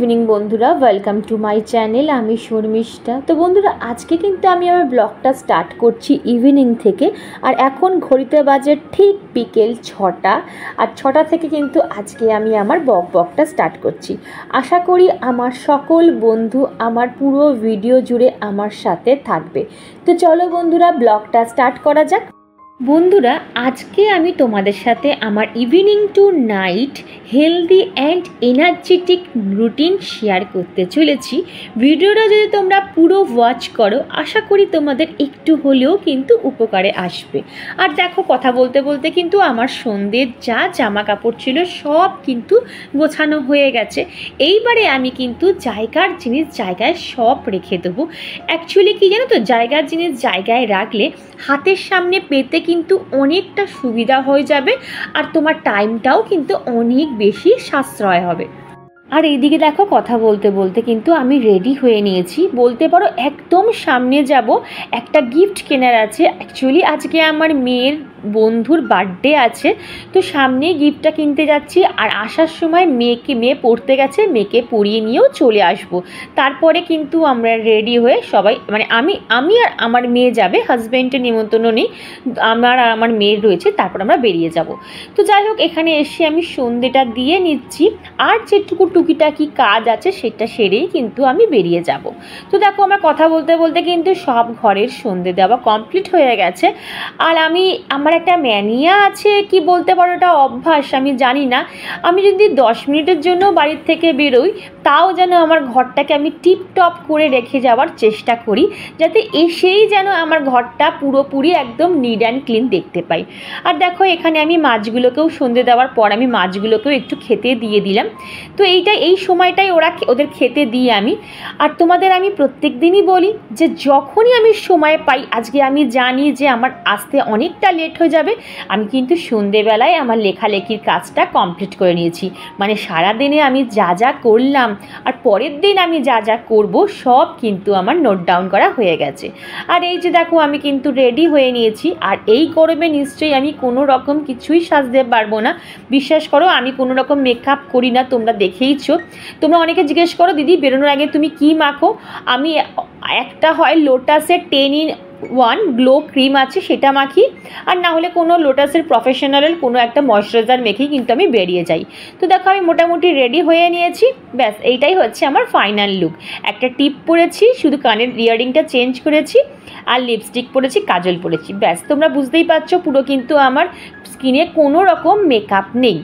Evening বন্ধুরা, welcome to my channel. আমি শর্মিষ্ঠা। তো বন্ধুরা, আজকে কিন্তু আমি আমার ব্লগটা স্টার্ট করছি ইভিনিং থেকে। আর এখন ঘড়িতে বাজে ঠিক বিকেল 6টা। আর 6টা থেকে কিন্তু আজকে আমি আমার ব্লগটা স্টার্ট করছি। আশা করি আমার সকল বন্ধু আমার পুরো ভিডিও জুড়ে আমার সাথে থাকবে। তো চলো বন্ধুরা, ব্লগটা স্টার্ট করা যাক। বন্ধুরা, আজকে আমি তোমাদের সাথে আমার evening to night healthy and energetic routine share করতে চলেছি। ভিডিওটা যদি তোমরা পুরো ওয়াচ করো, আশা করি তোমাদের একটু হলেও কিন্তু উপকারে আসবে। আর দেখো, কথা বলতে বলতে কিন্তু আমার সন্ধ্যের যা জামা কাপড় ছিল সব কিন্তু গোছানো হয়ে গেছে। এইবারে আমি কিন্তু জায়গার জিনিস জায়গায় সব রেখে দেবো। অ্যাকচুয়ালি কি জানো তো, জায়গার জিনিস জায়গায় রাখলে হাতের সামনে পেতে কিন্তু অনেকটা সুবিধা হয়ে যাবে, আর তোমার টাইমটাও কিন্তু অনেক বেশি সাশ্রয় হবে। আর এইদিকে দেখো, কথা বলতে বলতে কিন্তু আমি রেডি হয়ে নিয়েছি, বলতে পারো একদম সামনে যাব। একটা গিফট কেনার আছে। অ্যাকচুয়ালি আজকে আমার মেয়ের বন্ধুর বার্থডে আছে, তো সামনে গিফটটা কিনতে যাচ্ছি। আর আসার সময় মেয়ে পড়তে গেছে, মেয়েকে পরিয়ে নিয়েও চলে আসব। তারপরে কিন্তু আমরা রেডি হয়ে সবাই, মানে আমি আর আমার মেয়ে যাবে, হাজব্যান্ডের নিমন্ত্রণ নেই, আমার আর আমার মেয়ের রয়েছে, তারপর আমরা বেরিয়ে যাব। তো যাই হোক, এখানে এসে আমি সন্ধ্যেটা দিয়ে নিচ্ছি, আর যেটুকু টুকিটাকি কাজ আছে সেটা সেরেই কিন্তু আমি বেরিয়ে যাব। তো দেখো, আমার কথা বলতে বলতে কিন্তু সব ঘরের সন্ধ্যে দেওয়া কমপ্লিট হয়ে গেছে। আর আমার একটা ম্যানিয়া আছে, কি বলতে পারো, এটা অভ্যাস, আমি জানি না। আমি যদি 10 মিনিটের জন্য বাড়ির থেকে বেরোই, তাও যেন আমার ঘরটাকে আমি টিপটপ করে রেখে যাওয়ার চেষ্টা করি, যাতে এসেই যেন আমার ঘরটা পুরোপুরি একদম নিট অ্যান্ড ক্লিন দেখতে পাই। আর দেখো, এখানে আমি মাছগুলোকেও সন্ধ্যে দেওয়ার পর আমি মাছগুলোকেও একটু খেতে দিয়ে দিলাম। তো এই সময়টাই ওদের খেতে দিই আমি। আর তোমাদের আমি প্রত্যেক দিনই বলি যে যখনই আমি সময় পাই, আজকে আমি জানি যে আমার আসতে অনেকটা লেট হয়ে যাবে, আমি কিন্তু সন্ধেবেলায় আমার লেখালেখির কাজটা কমপ্লিট করে নিয়েছি। মানে সারাদিনে আমি যা যা করলাম আর পরের দিন আমি যা যা করব সব কিন্তু আমার নোট ডাউন করা হয়ে গেছে। আর এই যে দেখো, আমি কিন্তু রেডি হয়ে নিয়েছি। আর এই গরমে নিশ্চয়ই আমি কোনো রকম কিছুই সাজতে পারবো না। বিশ্বাস করো, আমি কোনো রকম মেকআপ করি না, তোমরা দেখেইছো। তোমরা অনেকে জিজ্ঞেস করো, দিদি বেরোনোর আগে তুমি কি মাখো? আমি একটা হয় লোটাসের 10-in-1 গ্লো ক্রিম আছে, সেটা মাখি। আর না হলে কোনো লোটাসের প্রফেশনালের কোনো একটা ময়শ্চারাইজার মেখেই কিন্তু আমি বেরিয়ে যাই। তো দেখো, আমি মোটামুটি রেডি হয়ে নিয়েছি। ব্যাস, এইটাই হচ্ছে আমার ফাইনাল লুক। একটা টিপ পরেছি, শুধু কানের ইয়ারিংটা চেঞ্জ করেছি, আর লিপস্টিক পরেছি, কাজল পরেছি। ব্যাস, তোমরা বুঝতেই পারছো, পুরো কিন্তু আমার স্কিনে কোনো রকম মেকআপ নেই।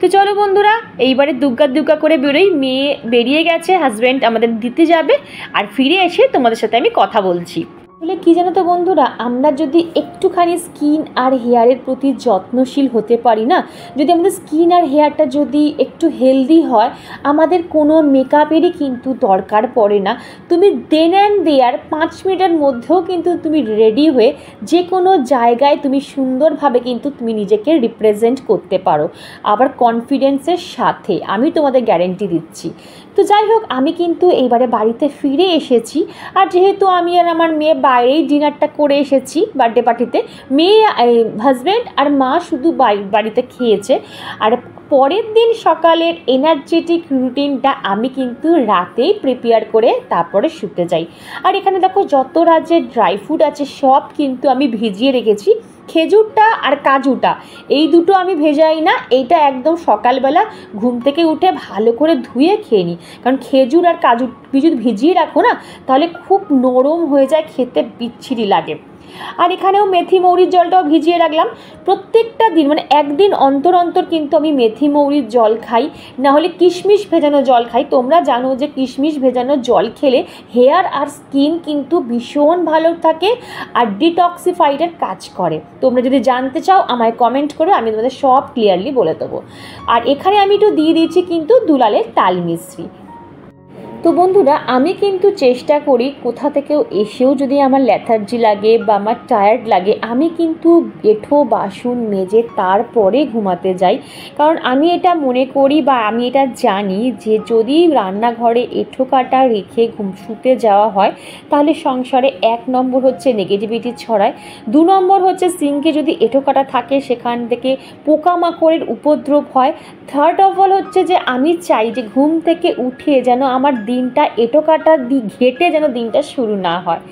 তো চলো বন্ধুরা, এইবারে দুগ্গা করে বেরোই। মেয়ে বেরিয়ে গেছে, হাজব্যান্ড আমাদের দিতে যাবে, আর ফিরে এসে তোমাদের সাথে আমি কথা বলছি। বলে কি জানো তো বন্ধুরা, আমরা যদি একটুখানি স্কিন আর হেয়ারের প্রতি যত্নশীল হতে পারি না, যদি আমাদের স্কিন আর হেয়ারটা যদি একটু হেলদি হয়, আমাদের কোনো মেকআপেরই কিন্তু দরকার পড়ে না। তুমি দেন অ্যান্ড দেয়ার 5 মিনিটের মধ্যেও কিন্তু তুমি রেডি হয়ে যে কোনো জায়গায় তুমি সুন্দরভাবে কিন্তু তুমি নিজেকে রিপ্রেজেন্ট করতে পারো, আবার কনফিডেন্সের সাথে, আমি তোমাদের গ্যারেন্টি দিচ্ছি। তো যাই হোক, আমি কিন্তু এইবারে বাড়িতে ফিরে এসেছি। আর যেহেতু আমি আর আমার মেয়ে বাইরেই ডিনারটা করে এসেছি বার্থডে পার্টিতে, মেয়ে, হাজব্যান্ড আর মা শুধু বাড়িতে খেয়েছে। আর পরের দিন সকালের এনার্জেটিক রুটিনটা আমি কিন্তু রাতেই প্রিপেয়ার করে তারপরে শুতে যাই। আর এখানে দেখো, যত রাজ্যের ড্রাই ফ্রুট আছে সব কিন্তু আমি ভিজিয়ে রেখেছি। খেজুরটা আর কাজুটা, এই দুটো আমি ভেজাই না। এইটা একদম সকালবেলা ঘুম থেকে উঠে ভালো করে ধুয়ে খেয়ে নিই, কারণ খেজুর আর কাজু যদি ভিজিয়ে রাখো না, তাহলে খুব নরম হয়ে যায়, খেতে বিচ্ছিরি লাগে। আর এখানেও মেথি মৌরির জলটাও ভিজিয়ে রাখলাম। প্রত্যেকটা দিন, মানে একদিন অন্তর অন্তর কিন্তু আমি মেথি মৌরির জল খাই, না হলে কিশমিশ ভেজানো জল খাই। তোমরা জানো যে কিশমিশ ভেজানো জল খেলে হেয়ার আর স্কিন কিন্তু ভীষণ ভালো থাকে আর ডিটক্সিফাইডের কাজ করে। তোমরা যদি জানতে চাও আমায় কমেন্ট করো, আমি তোমাদের সব ক্লিয়ারলি বলে দেবো। আর এখানে আমি একটু দিয়ে দিয়েছি কিন্তু দুলালের তাল মিশ্রি। তো বন্ধুরা আমি কিন্তু চেষ্টা করি কোথা থেকেও এসেও যদি আমার লেথার্জি লাগে বা আমার টায়ার্ড লাগে আমি কিন্তু এঁঠো বাসন মেজে তারপরে ঘুমাতে যাই। কারণ আমি এটা মনে করি বা আমি এটা জানি যে যদি রান্নাঘরে এঁঠো কাটা রেখে শুতে যাওয়া হয় তাহলে সংসারে 1 নম্বর হচ্ছে নেগেটিভিটি ছড়ায়, 2 নম্বর হচ্ছে সিঙ্কে যদি এঁঠো কাটা থাকে সেখান থেকে পোকামাকড়ের উপদ্রব হয়, থার্ড অফ অল হচ্ছে যে আমি চাই যে ঘুম থেকে উঠে যেন আমার দিনটা এঁটো কাটা ঘেটে যেন দিনটা শুরু না হয়।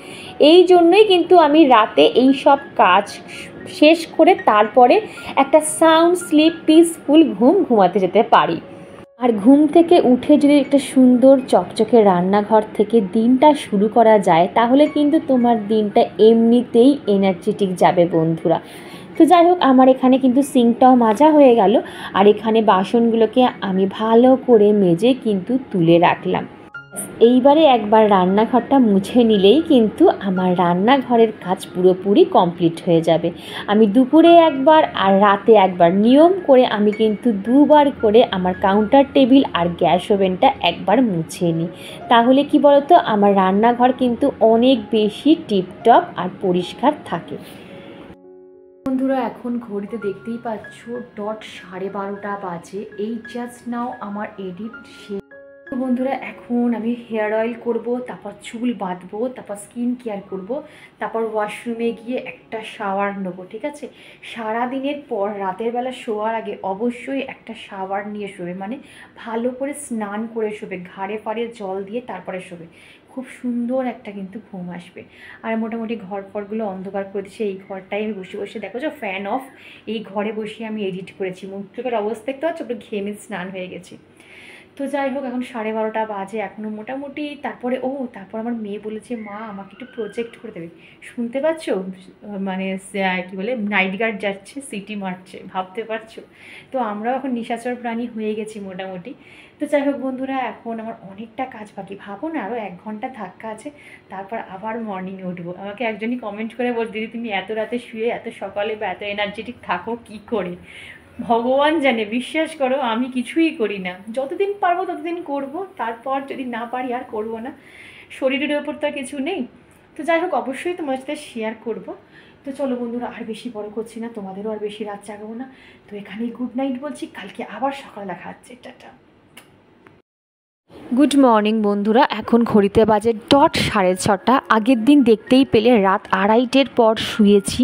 এই জন্যই কিন্তু আমি রাতে এই সব কাজ শেষ করে তারপরে একটা সাউন্ড স্লিপ পিসফুল ঘুমাতে যেতে পারি। আর ঘুম থেকে উঠে যদি একটা সুন্দর চকচকে রান্নাঘর থেকে দিনটা শুরু করা যায় তাহলে কিন্তু তোমার দিনটা এমনিতেই এনার্জেটিক যাবে বন্ধুরা। তো যাই হোক আমার এখানে কিন্তু সিঙ্কটাও মাজা হয়ে গেল আর এখানে বাসনগুলোকে আমি ভালো করে মেজে কিন্তু তুলে রাখলাম। এইবারে একবার রান্নাঘরটা মুছে নিলেই কিন্তু আমার রান্নাঘরের কাজ পুরোপুরি কমপ্লিট হয়ে যাবে। আমি দুপুরে একবার আর রাতে একবার নিয়ম করে আমি কিন্তু 2 বার করে আমার কাউন্টার টেবিল আর গ্যাস ওভেনটা একবার মুছে নিই। তাহলে কি বলতো আমার রান্নাঘর কিন্তু অনেক বেশি টিপটপ আর পরিষ্কার থাকে। বন্ধুরা এখন ঘড়িতে দেখতেই পাচ্ছ ডট 12:30 বাজে। এই জাস্ট নাও আমার এডিট শেষ। তো বন্ধুরা এখন আমি হেয়ার অয়েল করব, তারপর চুল বাঁধবো, তারপর স্কিন কেয়ার করব, তারপর ওয়াশরুমে গিয়ে একটা শাওয়ার নেবো। ঠিক আছে, সারাদিনের পর রাতের বেলা শোয়ার আগে অবশ্যই একটা শাওয়ার নিয়ে শোবে, মানে ভালো করে স্নান করে শোবে, ঘাড়ে ফাড়ে জল দিয়ে তারপরে শোবে। খুব সুন্দর একটা কিন্তু ঘুম আসবে। আর মোটামুটি ঘর ফরগুলো অন্ধকার করে দিচ্ছে। এই ঘরটাই আমি বসে বসে দেখো যে ফ্যান অফ, এই ঘরে বসে আমি এডিট করেছি। মুখ চোখের অবস্থা দেখতে পাচ্ছ, পুরো ঘেমে স্নান হয়ে গেছি। তো যাই হোক এখন 12:30 বাজে, এখনও মোটামুটি। তারপরে তারপর আমার মেয়ে বলেছে মা আমাকে একটু প্রজেক্ট করে দেবে। শুনতে পাচ্ছ মানে কী বলে নাইট গার্ড যাচ্ছে, সিটি মারছে, ভাবতে পারছো? তো আমরাও এখন নিশাচর প্রাণী হয়ে গেছি মোটামুটি। তো যাই হোক বন্ধুরা এখন আমার অনেকটা কাজ বাকি, ভাবো না আরও 1 ঘন্টা ধাক্কা আছে, তারপর আবার মর্নিংয়ে উঠবো। আমাকে একজনই কমেন্ট করে বল দিদি তুমি এত রাতে শুয়ে এত সকালে বা এত এনার্জেটিক থাকো কী করে? ভগবান জানে, বিশ্বাস করো আমি কিছুই করি না, যতদিন পারবো ততদিন করব, তারপর যদি না পারি আর করব না। শরীরের ওপর তো আর কিছু নেই। তো যাই হোক অবশ্যই তোমার সাথে শেয়ার করব। তো চলো বন্ধুরা আর বেশি বড় করছি না, তোমাদেরও আর বেশি রাত জাগাবো না। তো এখানেই গুড নাইট বলছি, কালকে আবার সকাল দেখা হচ্ছে। টাটা। গুড মর্নিং বন্ধুরা, এখন ঘড়িতে বাজে ডট 6:30। আগের দিন দেখতেই পেলে রাত 2:30-টের পর শুয়েছি,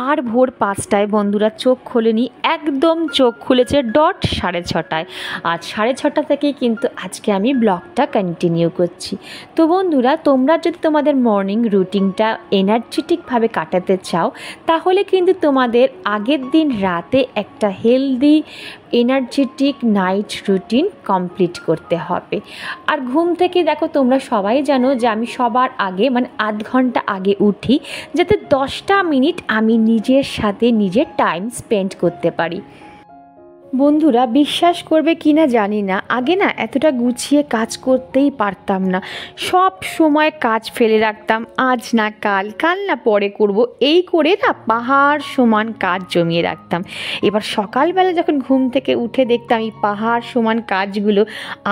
আর ভোর 5টায় বন্ধুরা চোখ খোলেনি, একদম চোখ খুলেছে ডট 6:30টায়। আর 6:30 থেকেই কিন্তু আজকে আমি ব্লগটা কন্টিনিউ করছি। তো বন্ধুরা তোমরা যদি তোমাদের মর্নিং রুটিনটা এনার্জেটিকভাবে কাটাতে চাও তাহলে কিন্তু তোমাদের আগের দিন রাতে একটা healthy energetic night routine complete করতে হবে। আর ঘুম থেকে দেখো তোমরা সবাই জানো যে আমি সবার আগে মানে আধ ঘন্টা আগে উঠি, যাতে 10টা মিনিট আমি নিজের সাথে নিজের টাইম স্পেন্ড করতে পারি। বন্ধুরা বিশ্বাস করবে কি না জানি না, আগে না এতটা গুছিয়ে কাজ করতেই পারতাম না, সব সময় কাজ ফেলে রাখতাম, আজ না কাল, কাল না পরে করব, এই করে না পাহাড় সমান কাজ জমিয়ে রাখতাম। এবার সকালবেলা যখন ঘুম থেকে উঠে দেখতাম এই পাহাড় সমান কাজগুলো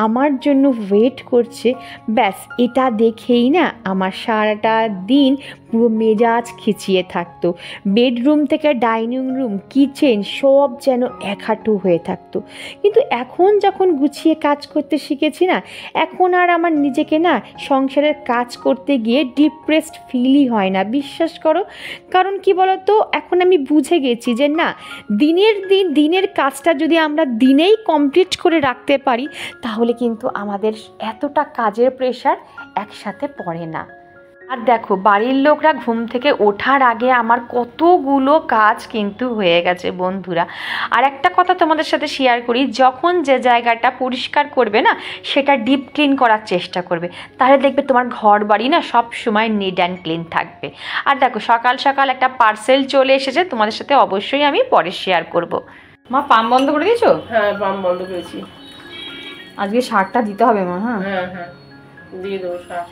আমার জন্য ওয়েট করছে, ব্যাস এটা দেখেই না আমার সারাটা দিন পুরো মেজাজ খিচিয়ে থাকতো। বেডরুম থেকে ডাইনিং রুম, কিচেন সব যেন এক হাঁটু হয়ে থাকতো। কিন্তু এখন যখন গুছিয়ে কাজ করতে শিখেছি না, এখন আর আমার নিজেকে না সংসারের কাজ করতে গিয়ে ডিপ্রেসড ফিলই হয় না, বিশ্বাস করো। কারণ কি বলতো, এখন আমি বুঝে গেছি যে না, দিনের কাজটা যদি আমরা দিনেই কমপ্লিট করে রাখতে পারি তাহলে কিন্তু আমাদের এতটা কাজের প্রেশার একসাথে পড়ে না। আর দেখো বাড়ির লোকরা ঘুম থেকে ওঠার আগে আমার কতগুলো কাজ কিন্তু হয়ে গেছে বন্ধুরা। আর একটা কথা তোমাদের সাথে শেয়ার করি, যখন যে জায়গাটা পরিষ্কার করবে না সেটা ডিপ ক্লিন করার চেষ্টা করবে, তাহলে দেখবে তোমার ঘর বাড়ি না সব সময় নিট অ্যান্ড ক্লিন থাকবে। আর দেখো সকাল সকাল একটা পার্সেল চলে এসেছে, তোমাদের সাথে অবশ্যই আমি পরে শেয়ার করব। মা পাম্প বন্ধ করে দিয়েছো? হ্যাঁ পাম্প বন্ধ করেছি। আজকে সারটা দিতে হবে মা। হ্যাঁ হ্যাঁ হ্যাঁ দিয়ে দেবো সার।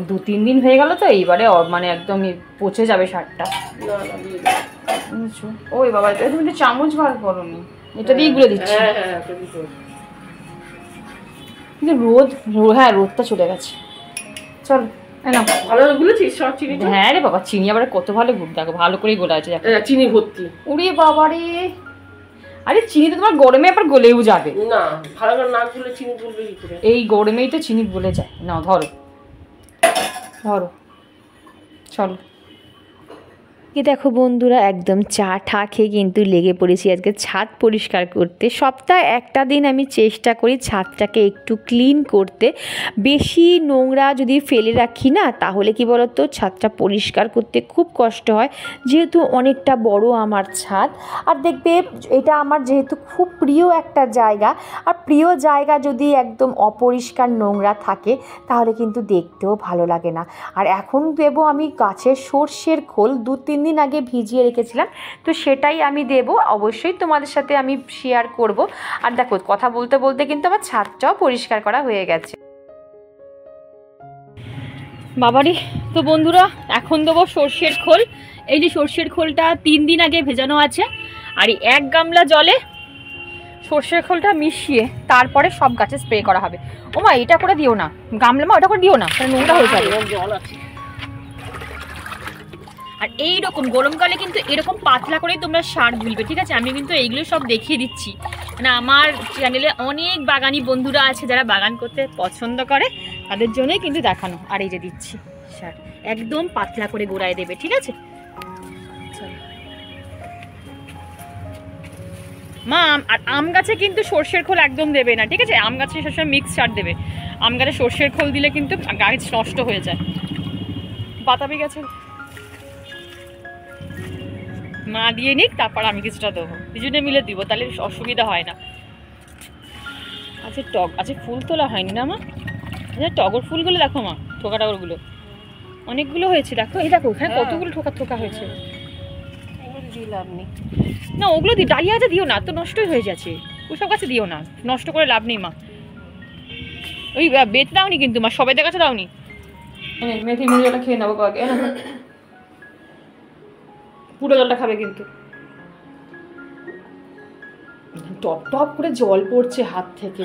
2-3 দিন হয়ে গেল তো, এইবারে মানে একদমই পচে যাবে সারটা। না না দিয়ে দেবো। ওই বাবা তুমি তো চামচ বার করোনি, এটা দিয়ে গুলে দিচ্ছি। হ্যাঁ হ্যাঁ কিন্তু হ্যাঁ রোদটা চলে গেছে। চল না ভালো গুলেছিস সব চিনি? হ্যাঁ রে বাবা, চিনি আবার কত ভালো দেখো, ভালো করেই গোলা আছে চিনি ভর্তি। উড়ে বাবা রে, আরে চিনি তো তোমার গরমে আবার গলেও যাবে না, ভালো করে না গুলে চিনি গুলবে কি করে? এই গরমেই তো চিনি গলে যায়। না ধরো ধরো, চলো। দেখো বন্ধুরা, একদম চা ঠা খেয়ে কিন্তু লেগে পড়েছি আজকে ছাদ পরিষ্কার করতে। সপ্তাহে একটা দিন আমি চেষ্টা করি ছাদটাকে একটু ক্লিন করতে। বেশি নোংরা যদি ফেলে রাখি না, তাহলে কি বলতো ছাদটা পরিষ্কার করতে খুব কষ্ট হয়, যেহেতু অনেকটা বড় আমার ছাদ। আর দেখবে এটা আমার যেহেতু খুব প্রিয় একটা জায়গা, আর প্রিয় জায়গা যদি একদম অপরিষ্কার নোংরা থাকে তাহলে কিন্তু দেখতেও ভালো লাগে না। আর এখন দেবো আমি গাছের সর্ষের খোল, 2-3 দিন আগে ভিজিয়ে রেখেছিলাম, তো সেটাই আমি দেব। অবশ্যই তোমাদের সাথে আমি শেয়ার করব। আর দেখো কথা বলতে বলতে কিন্তু আমার ছাদটাও পরিষ্কার করা হয়ে গেছে। বাবারি, তো বন্ধুরা এখন দেবো সর্ষের খোল। এই যে সর্ষের খোলটা 3 দিন আগে ভেজানো আছে, আর এই 1 গামলা জলে সর্ষের খোলটা মিশিয়ে তারপরে সব গাছে স্প্রে করা হবে। ওমা এটা করে দিও না, গামলা মা ওটা করে দিও না, নোংরা হয়ে যাবে। জল আছে। আর এইরকম গরমকালে কিন্তু এরকম পাতলা করেই তোমরা সার গুলবে, ঠিক আছে? আমি কিন্তু এইগুলো সব দেখিয়ে দিচ্ছি, মানে আমার চ্যানেলে অনেক বাগানি বন্ধুরা আছে যারা বাগান করতে পছন্দ করে, তাদের জন্যই কিন্তু দেখানো। আর এই যে দিচ্ছি সার, একদম পাতলা করে গোড়ায় দেবে, ঠিক আছে? মা আর আম গাছে কিন্তু সর্ষের খোল একদম দেবে না, ঠিক আছে? আম গাছে সবসময় মিক্স সার দেবে। আম গাছে সর্ষের খোল দিলে কিন্তু গাছ নষ্ট হয়ে যায়। বাতাবি গাছে মা দিয়ে নিক, তারপর আমি কিছুটা দেবো, দুজনে মিলে দিব, তাহলে অসুবিধা হয় না। আচ্ছা আচ্ছা ফুল তোলা হয়নি না মা? আচ্ছা টগর ফুলগুলো দেখো মা, ঠোকা টগরগুলো অনেকগুলো হয়েছে, দেখো এই দেখো ওখানে কতগুলো ঠোকা হয়েছে। না ওগুলো ডালিয়া আছে দিও না, তো নষ্টই হয়ে যাচ্ছে। ওসব গাছে দিও না, নষ্ট করে লাভ নেই মা। ওই বেত দাওনি কিন্তু মা, সবাই দেখাচ্ছে দাওনি। মেথি মুড়িটা খেয়ে নেবো আগে, পুরো জলটা খাবে কিন্তু। টপ টপ করে জল পড়ছে হাত থেকে।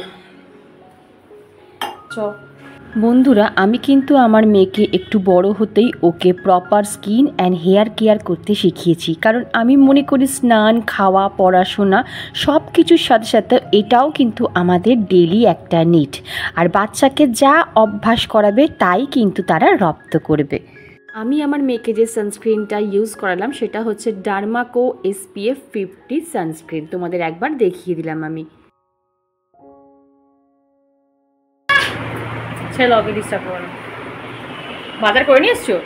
বন্ধুরা, আমি কিন্তু আমার মেয়েকে একটু বড় হতেই ওকে proper skin and hair care করতে শিখিয়েছি, কারণ আমি মনে করি স্নান, খাওয়া, পড়াশোনা সব কিছুর সাথে সাথে এটাও কিন্তু আমাদের ডেলি একটা নিড। আর বাচ্চাকে যা অভ্যাস করাবে তাই কিন্তু তারা রপ্ত করবে। আমি আমার মেয়েকে যে সানস্ক্রিনটা ইউজ করালাম সেটা হচ্ছে ডার্মাকো SPF 50 সানস্ক্রিন। তোমাদের একবার দেখিয়ে দিলাম আমি। ছেলে ওকে ডিস্টার্ব করো না। বাজার করে নিয়ে এসছো?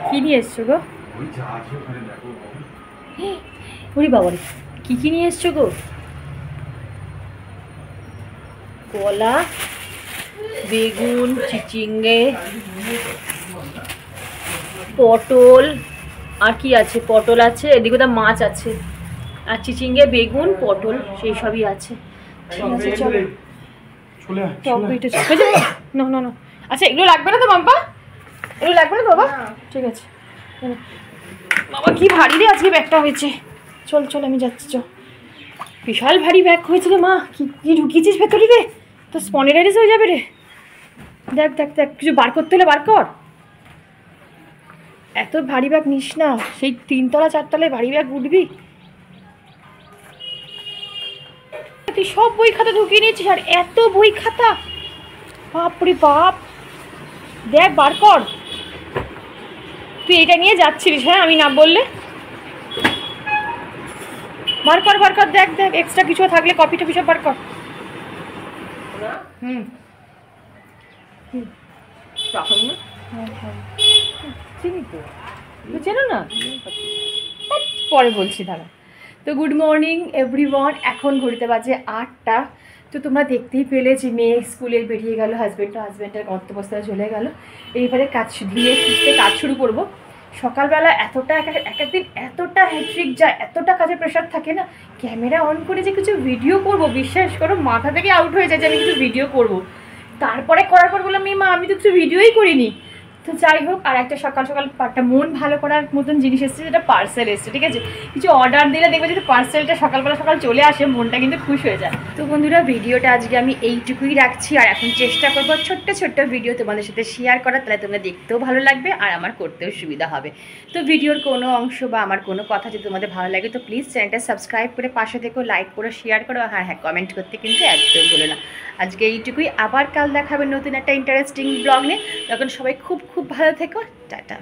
কি নিয়ে এসছো গো? ওরে বাবারে, কি নিয়ে এসছো গো? কলা, বেগুন, চিচিঙ্গে, পটল, আর কি আছে? পটল আছে, এদিকে তো মাছ আছে, আর চিচিঙ্গে, বেগুন, পটল সেই সবই আছে। ঠিক আছে চলো। না আচ্ছা এগুলো লাগবে না তো মাম্পা? এগুলো লাগবে না তো বাবা? ঠিক আছে বাবা, কি ভারী রে আজকে ব্যাগটা হয়েছে। চল আমি যাচ্ছি। বিশাল ভারী ব্যাগ হয়েছে রে মা। কি ঢুকিয়েছিস ভেতরে রে? তো স্পন্ডিলাইটিস হয়ে যাবে রে। দেখ কিছু বার করতে হলে বার কর। এত ভারী ব্যাগ নিস না, সেই 3 তলা 4 তলায় ভারী ব্যাগ উঠবি। তুই সব বই খাতা ঢুকিয়ে নিয়েছিস, আর এত বই খাতা, বাপরে বাপ। দেখ বার কর। তুই এটা নিয়ে যাচ্ছিলিস? হ্যাঁ আমি না বললে। বার কর। দেখ এক্সট্রা কিছু থাকলে কপি টপি সব বার কর। চিনি তো চেনো না, পরে বলছি দাঁড়া। তো গুড মর্নিং এভরিওয়ান, এখন ঘড়িতে বাজে 8টা। তো তোমরা দেখতেই পেলে যে মেয়ে স্কুলে বেরিয়ে গেল, হাজব্যান্ডের গন্তব্যস্থলে চলে গেল। এইবারে কাজ ধীরে সুস্থে কাজ শুরু করব। সকালবেলা এতটা এক একদিন এতটা হ্যাট্রিক যায়, এতটা কাজের প্রেশার থাকে না, ক্যামেরা অন করে যে কিছু ভিডিও করব, বিশ্বাস করো মাথা থেকে আউট হয়ে যায় যে আমি কিছু ভিডিও করব। তারপরে করার পর বললাম মা আমি তো কিছু ভিডিওই করিনি। তো যাই হোক, আর একটা সকাল সকাল একটা মন ভালো করার মতন জিনিস এসেছে, যেটা পার্সেল এসেছে। ঠিক আছে, কিছু অর্ডার দিলে দেখবে যদি পার্সেলটা সকালবেলা সকাল চলে আসে, মনটা কিন্তু খুশ হয়ে যায়। তো বন্ধুরা, ভিডিওটা আজকে আমি এইটুকুই রাখছি, আর এখন চেষ্টা করবো ছোট্ট ছোট্ট ভিডিও তোমাদের সাথে শেয়ার করার, তাহলে তোমরা দেখতেও ভালো লাগবে আর আমার করতেও সুবিধা হবে। তো ভিডিওর কোনো অংশ বা আমার কোনো কথা যদি তোমাদের ভালো লাগে তো প্লিজ চ্যানেলটা সাবস্ক্রাইব করে পাশে থেকো, লাইক করো, শেয়ার করো, হ্যাঁ কমেন্ট করতে কিন্তু একদম বলো না। আজকে এইটুকুই, আবার কাল দেখাবে নতুন একটা ইন্টারেস্টিং ব্লগ নিয়ে। তখন সবাই খুব খুব ভালো থেকো, টাটা।